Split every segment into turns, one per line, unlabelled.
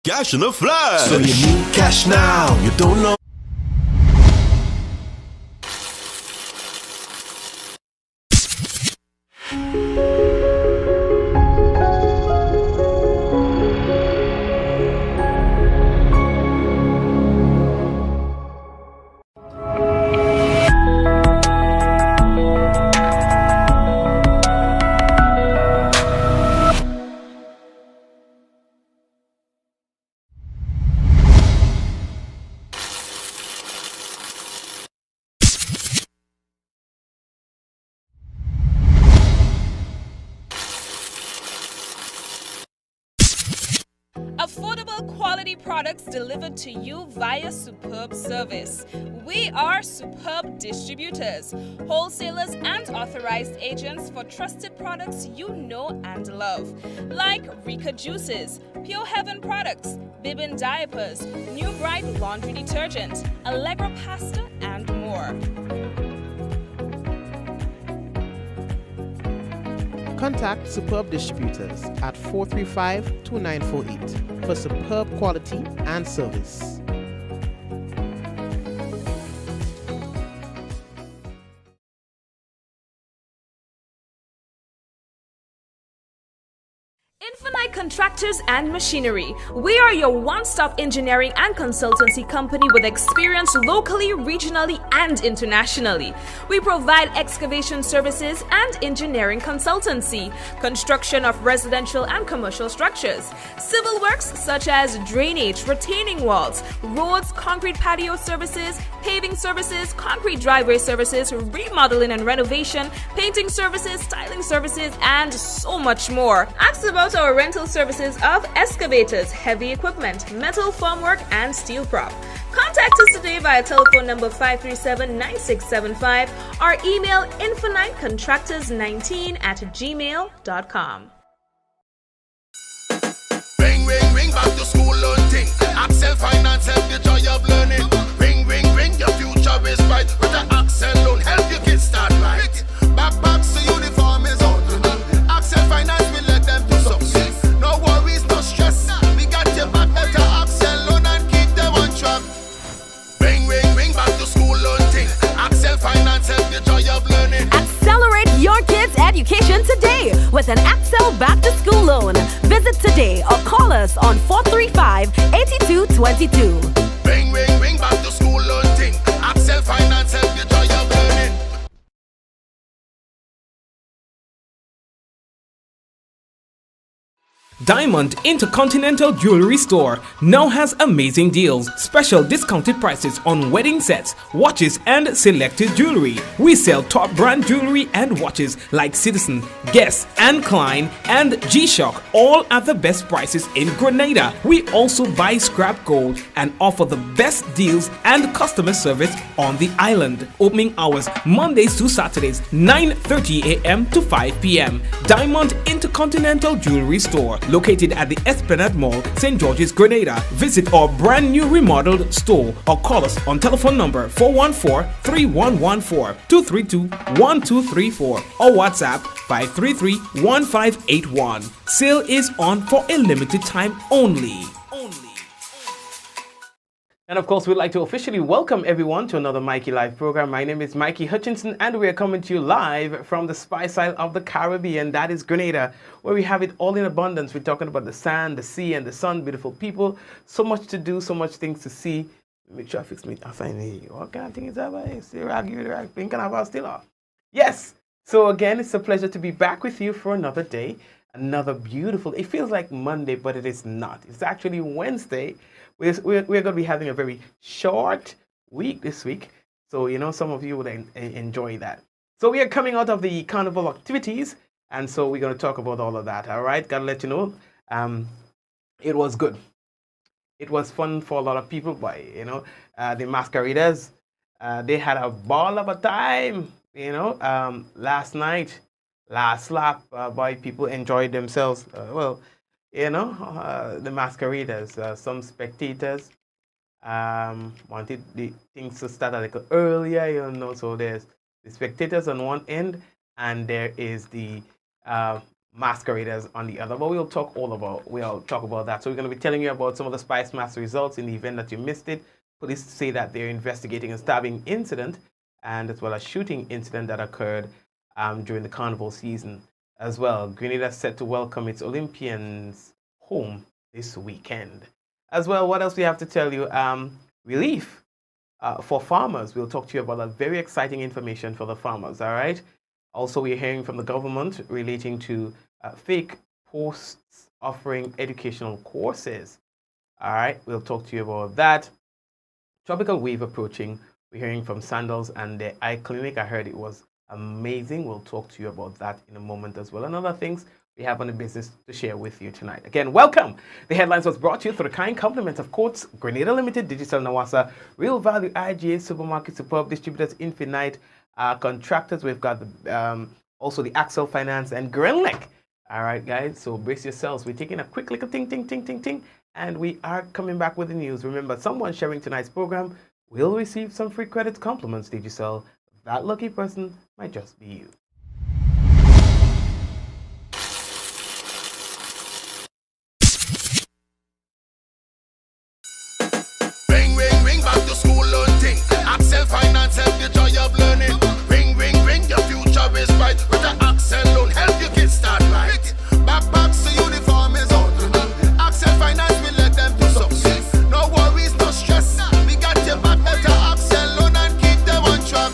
Cash in a flash.
So you need cash now. You don't know.
Affordable quality products delivered to you via superb service. We are Superb Distributors, wholesalers and authorized agents for trusted products you know and love, like Rika Juices, Pure Heaven products, Bibbin diapers, New Bright laundry detergent, Allegra pasta, and more.
Contact Superb Distributors at 435-2948 for superb quality and service.
Infinite Contractors and Machinery. We are your one-stop engineering and consultancy company with experience locally, regionally, and internationally. We provide excavation services and engineering consultancy, construction of residential and commercial structures, civil works such as drainage, retaining walls, roads, concrete patio services, paving services, concrete driveway services, remodeling and renovation, painting services, styling services, and so much more. Ask about our rental services of excavators, heavy equipment, metal formwork, and steel prop. Contact us today via telephone number 537-9675 or email infinitecontractors19@gmail.com.
Ring, ring, ring, back to school learn thing. Accel Finance help the joy of learning. Ring, ring, ring, your future is bright. With the Accel loan help you get started right. Backpacks, the uniform is out. Accel Finance will let them do something. No worries, no stress. We got your back at the Accel loan and keep them on track. Ring, ring, ring, back to school learn thing. Accel Finance help the joy of learning.
Accelerate your kids' education today with an Accel Back to School loan. Visit today or call us on 435-8222.
Ring, ring, ring, back to school learn thing. Accel Finance help the joy of learning.
Diamond Intercontinental Jewelry Store now has amazing deals, special discounted prices on wedding sets, watches, and selected jewelry. We sell top brand jewelry and watches like Citizen, Guess, and Klein, and G-Shock, all at the best prices in Grenada. We also buy scrap gold and offer the best deals and customer service on the island. Opening hours Mondays to Saturdays, 9:30 a.m. to 5 p.m. Diamond Intercontinental Jewelry Store, located at the Esplanade Mall, St. George's, Grenada. Visit our brand new remodeled store or call us on telephone number 414-3114, 232-1234 or WhatsApp 533-1581. Sale is on for a limited time only. And of course, we'd like to officially welcome everyone to another Mikey Live program. My name is Mikey Hutchinson, and we are coming to you live from the spice isle of the Caribbean, that is Grenada, where we have it all in abundance. We're talking about the sand, the sea, and the sun, beautiful people. So much to do, so much things to see. Make sure I fix me. I find it. What kind of thing is that? Still, I'll give you the right thing. Can I have still off? Yes. So again, it's a pleasure to be back with you for another day. Another beautiful, it feels like Monday, but it is not. It's actually Wednesday. We're going to be having a very short week this week. So, you know, some of you would enjoy that. So we are coming out of the Carnival activities. And so we're going to talk about all of that. All right. Got to let you know, it was good. It was fun for a lot of people, but, you know, the masqueraders, they had a ball of a time, you know, last night. Last lap, boy, people enjoyed themselves. You know, the masqueraders, some spectators wanted the things to start a little earlier, you know. So there's the spectators on one end, and there is the masqueraders on the other. But we'll talk about that. So we're going to be telling you about some of the Spice Mass results in the event that you missed it. Police say that they're investigating a stabbing incident and as well as shooting incident that occurred during the Carnival season as well. Grenada set to welcome its Olympians home this weekend. As well, what else we have to tell you? Relief for farmers. We'll talk to you about that very exciting information for the farmers, all right? Also, we're hearing from the government relating to fake posts offering educational courses. All right, we'll talk to you about that. Tropical wave approaching. We're hearing from Sandals and the eye clinic. I heard it was amazing. We'll talk to you about that in a moment as well. And other things we have on the business to share with you tonight. Again, welcome. The headlines was brought to you through the kind compliments of Courts, Grenada Limited, Digital Nawasa, Real Value IGA, Supermarket, Superb Distributors, Infinite, Contractors. We've got also the Axel Finance and Grenlec. All right, guys, so brace yourselves. We're taking a quick little ting, and we are coming back with the news. Remember, someone sharing tonight's program will receive some free credit compliments, Digicel. That lucky person might just be you.
Ring, ring, ring, back to school learning. Axel Finance, help the joy of learning. Ring, ring, ring, your future is bright. With the Axel loan, help you get started right. Backpacks, the uniform is on. Axel Finance will let them do success. No worries, no stress. We got your back at the Axel loan and keep them on track.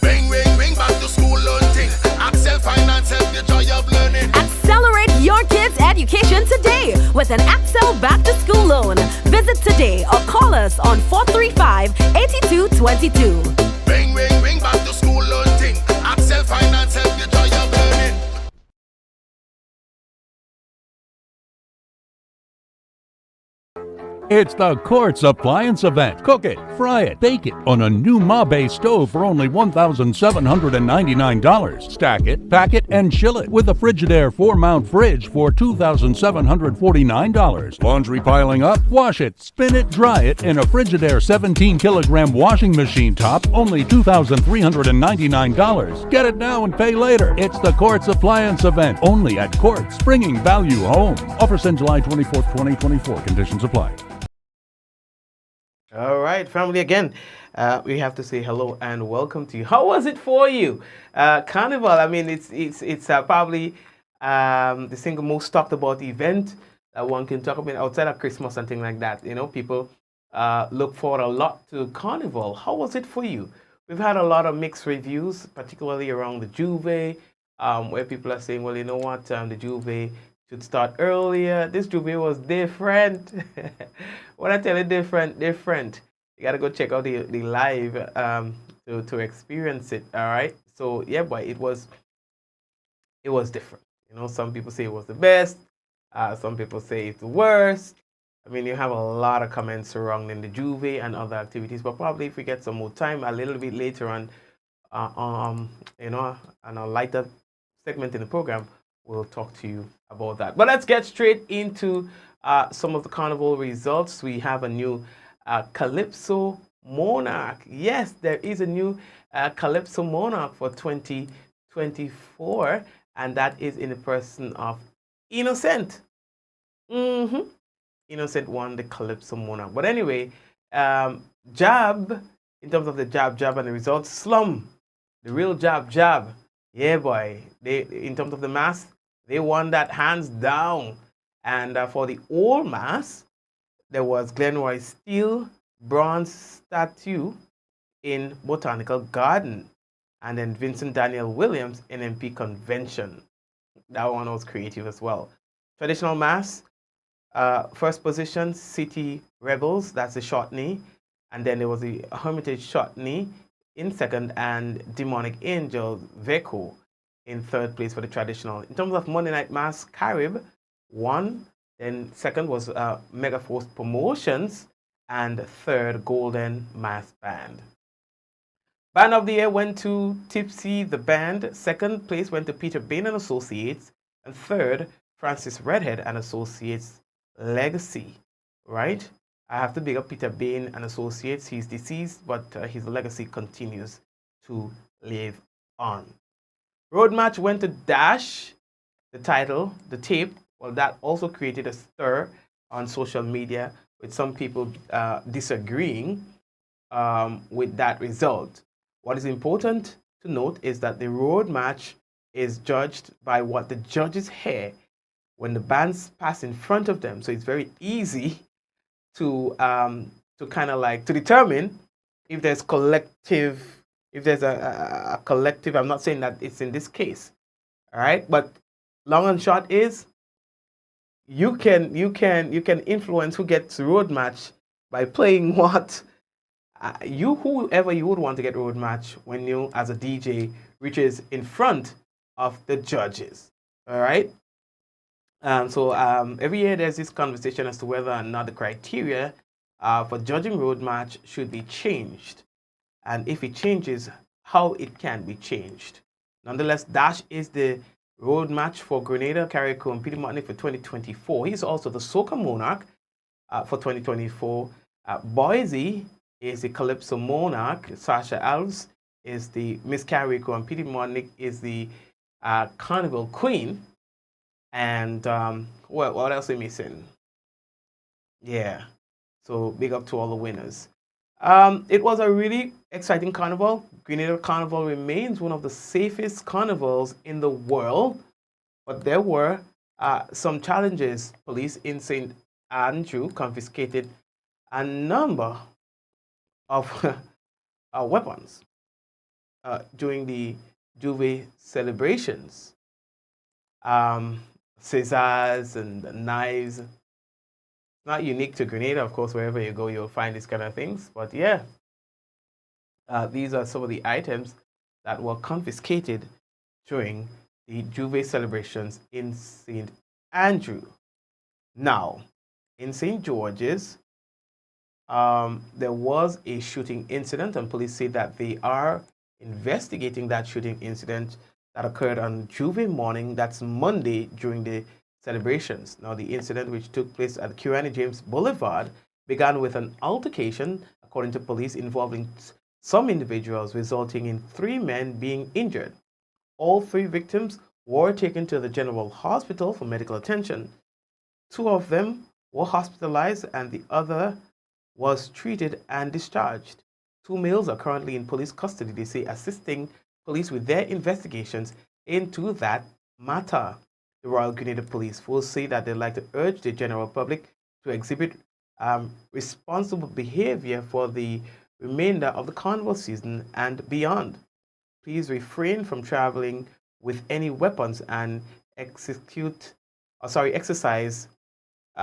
Ring, ring, ring, back to school learning. Axel Finance, help the joy of learning.
Accelerate your kids' education today with an Axel Back to School loan. Visit today or call us on 435-8222.
Ring, ring, ring, back to school learning. Axel Finance, help the joy of learning.
It's the Quartz Appliance event. Cook it, fry it, bake it on a new Ma-Base stove for only $1,799. Stack it, pack it, and chill it with a Frigidaire 4-mount fridge for $2,749. Laundry piling up? Wash it, spin it, dry it in a Frigidaire 17-kilogram washing machine top, only $2,399. Get it now and pay later. It's the Quartz Appliance event, only at Quartz, bringing value home. Offers end July 24th, 2024. Conditions apply.
All right, family, again, we have to say hello and welcome to you. How was it for you? Carnival, I mean, it's probably the single most talked about event that one can talk about outside of Christmas and things like that. You know, people look forward a lot to Carnival. How was it for you? We've had a lot of mixed reviews, particularly around the Juve, where people are saying, well, you know what, the Juve should start earlier. This Juve was different. When I tell you different. You gotta go check out the live to experience it. All right. So yeah, but it was different. You know, some people say it was the best. Some people say it's the worst. I mean, you have a lot of comments surrounding the Juve and other activities. But probably if we get some more time, a little bit later on, you know, on a lighter segment in the program, we'll talk to you about that. But let's get straight into some of the Carnival results. We have a new Calypso Monarch. Yes, there is a new Calypso Monarch for 2024, and that is in the person of Innocent. Innocent won the Calypso Monarch. But anyway, Jab, in terms of the Jab and the results, Slum, the real Jab. Yeah, boy. In terms of the mass, they won that hands down. And for the old mass, there was Glenroy Steel bronze statue in Botanical Garden. And then Vincent Daniel Williams NMP Convention. That one was creative as well. Traditional mass, first position, City Rebels, that's the short knee. And then there was the Hermitage short knee in second, and Demonic Angel Veco in third place for the traditional. In terms of Monday Night Mass, Carib won. Then second was Megaforce Promotions, and third, Golden Mass Band. Band of the Year went to Tipsy the Band. Second place went to Peter Bain and Associates, and third, Francis Redhead and Associates Legacy. Right? I have to big up Peter Bain and Associates. He's deceased, but his legacy continues to live on. Road match went to Dash. the title, the tape, well, that also created a stir on social media with some people disagreeing with that result. What is important to note is that the road match is judged by what the judges hear when the bands pass in front of them. So it's very easy to kind of like to determine if there's collective, if there's a collective. I'm not saying that it's in this case, all right. But long and short is you can influence who gets road match by playing what whoever you would want to get road match when you as a DJ reaches in front of the judges. All right. Every year there's this conversation as to whether or not the criteria for judging road match should be changed, and if it changes, how it can be changed. Nonetheless, Dash is the road match for Grenada, Carriacou, and Peter Martinique for 2024. He's also the Soca Monarch for 2024. Boise is the Calypso Monarch. Sasha Alves is the Miss Carriacou, and Peter Martinique is the Carnival Queen. And what else am I missing? Yeah. So big up to all the winners. It was a really exciting carnival. Grenada Carnival remains one of the safest carnivals in the world, but there were some challenges. Police in St. Andrew confiscated a number of weapons during the Juve celebrations. Scissors and knives. Not unique to Grenada, of course. Wherever you go, you'll find these kind of things. But yeah, these are some of the items that were confiscated during the Juve celebrations in St. Andrew. Now, in St. George's, there was a shooting incident, and police say that they are investigating that shooting incident that occurred on Juve morning, that's Monday, during the celebrations. Now, the incident, which took place at Kirani James Boulevard, began with an altercation, according to police, involving some individuals, resulting in 3 men being injured. All 3 victims were taken to the General Hospital for medical attention. 2 of them were hospitalized, and the other was treated and discharged. 2 males are currently in police custody, they say, assisting police with their investigations into that matter. The Royal Grenada Police Force say that they'd like to urge the general public to exhibit responsible behavior for the remainder of the carnival season and beyond. Please refrain from traveling with any weapons and exercise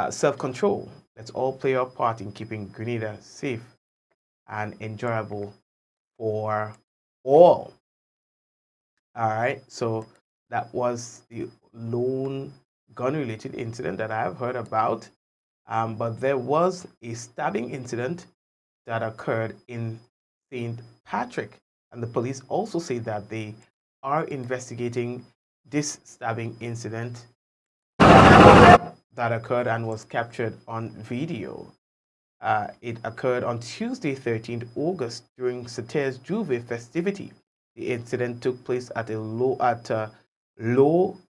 self-control. Let's all play our part in keeping Grenada safe and enjoyable for all. All right, so that was the lone gun-related incident that I have heard about. But there was a stabbing incident that occurred in St. Patrick, and the police also say that they are investigating this stabbing incident that occurred and was captured on video. It occurred on Tuesday, 13th August, during Sater's Juve festivity. The incident took place at Low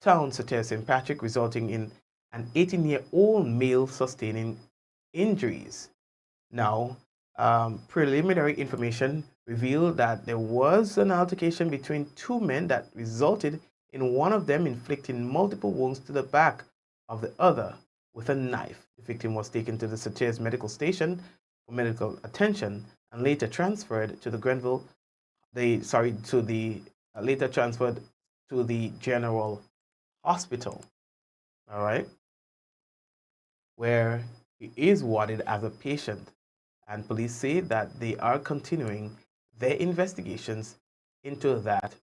Town, Sater, St. Patrick, resulting in an 18-year-old male sustaining injuries. Now, preliminary information revealed that there was an altercation between 2 men that resulted in one of them inflicting multiple wounds to the back of the other with a knife. The victim was taken to the Sater's medical station for medical attention and later transferred to the transferred to the General Hospital, all right, where he is warded as a patient. And police say that they are continuing their investigations into that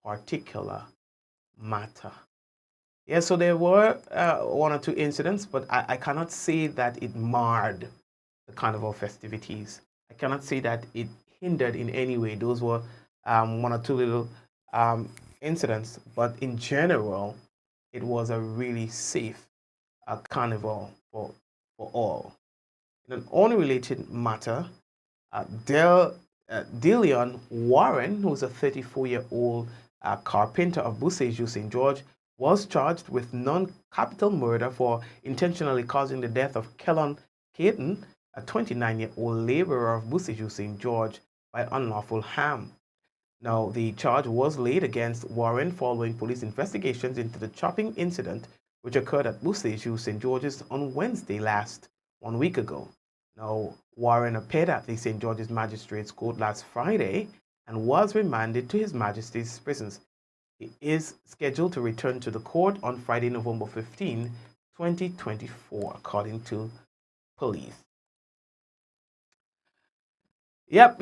particular matter. Yeah, so there were 1 or 2 incidents, but I cannot say that it marred the carnival festivities. I cannot say that it hindered in any way. Those were 1 or 2 little incidents, but in general, it was a really safe carnival for all. In an unrelated matter, Deleon Warren, who is a 34-year-old carpenter of Boussejou, St. George, was charged with non-capital murder for intentionally causing the death of Kellon Caton, a 29-year-old laborer of Busiju, St. George, by unlawful harm. Now, the charge was laid against Warren following police investigations into the chopping incident which occurred at Busiju, St. George's on Wednesday 1 week ago. Now, Warren appeared at the St. George's Magistrates Court last Friday and was remanded to His Majesty's prisons. He is scheduled to return to the court on Friday, November 15, 2024, according to police. Yep.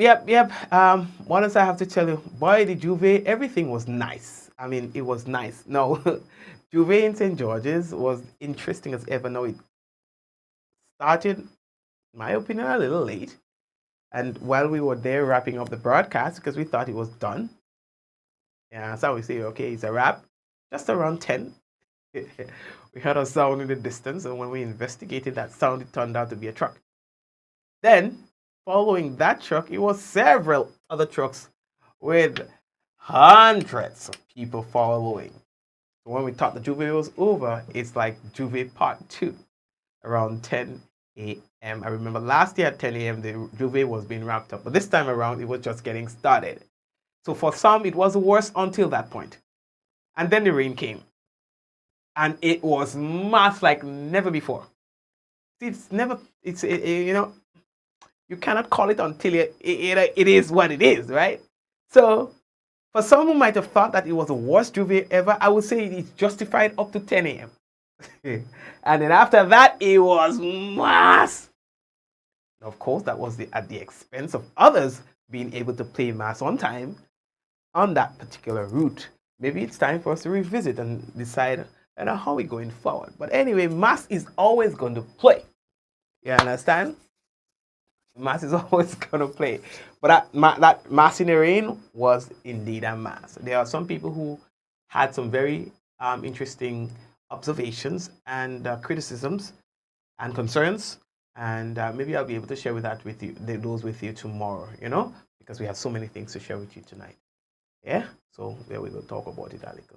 What else I have to tell you? Boy, the Juve, everything was nice. I mean, it was nice. No, Juve in St. George's was interesting as ever. Now, it started, in my opinion, a little late. And while we were there wrapping up the broadcast, because we thought it was done, yeah, so we say, okay, it's a wrap. Just around 10, we heard a sound in the distance, and when we investigated that sound, it turned out to be a truck. Then, following that truck, it was several other trucks with hundreds of people following. So when we thought the Juve was over, it's like Juve Part 2, around 10 a.m. I remember last year at 10 a.m., the Juve was being wrapped up, but this time around, it was just getting started. So for some, it was worse until that point. And then the rain came. And it was mass like never before. You cannot call it until it is what it is, right? So for some who might have thought that it was the worst Juve ever, I would say it's justified up to 10 a.m. And then after that, it was mass. Of course, that was at the expense of others being able to play mass on time on that particular route. Maybe it's time for us to revisit and decide how we're going forward. But anyway, mass is always going to play. You understand? Mass is always going to play. But that mass in the rain was indeed a mass. There are some people who had some very interesting observations and criticisms and concerns. And maybe I'll be able to share those with you tomorrow, because we have so many things to share with you tonight. Yeah? So there we go, talk about it a little.